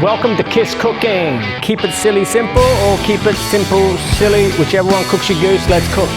Welcome to Kiss Cooking. Keep it silly simple or keep it simple silly, whichever one cooks your goose. Let's cook.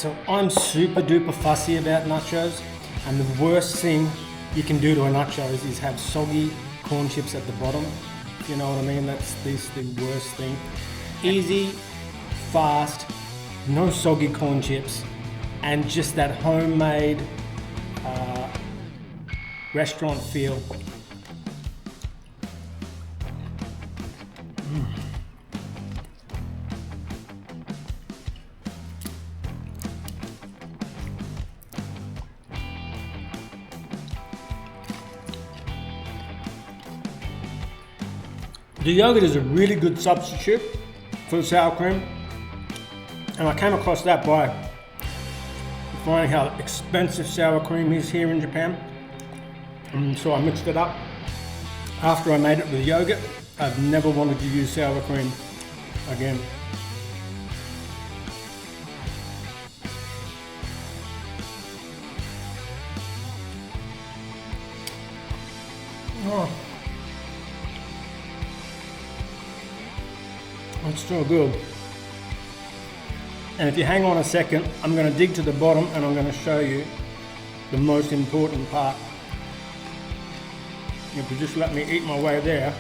So I'm super duper fussy about nachos, and the worst thing you can do to a nachos is have soggy corn chips at the bottom. If you know what I mean, that's the worst thing. Easy, fast, no soggy corn chips, and just that homemade restaurant feel. The yogurt is a really good substitute for the sour cream, and I came across that by finding how expensive sour cream is here in Japan, and so I mixed it up. After I made it with yogurt, I've never wanted to use sour cream again. Oh. It's so good. And if you hang on a second, I'm going to dig to the bottom and I'm going to show you the most important part. If you just let me eat my way there.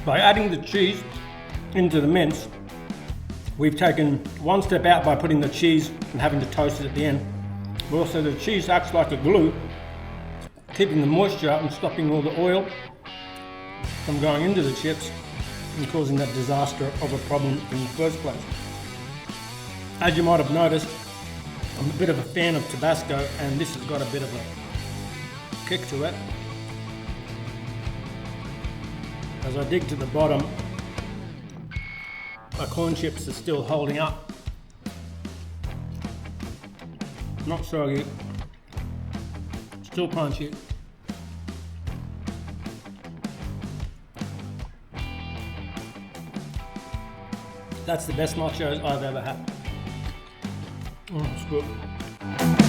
By adding the cheese into the mince, we've taken one step out by putting the cheese and having to toast it at the end. But also the cheese acts like a glue, keeping the moisture out and stopping all the oil from going into the chips and causing that disaster of a problem in the first place. As you might have noticed, I'm a bit of a fan of Tabasco, and this has got a bit of a kick to it. As I dig to the bottom, my corn chips are still holding up. Not soggy, still crunchy. That's the best nachos I've ever had. Oh, it's good.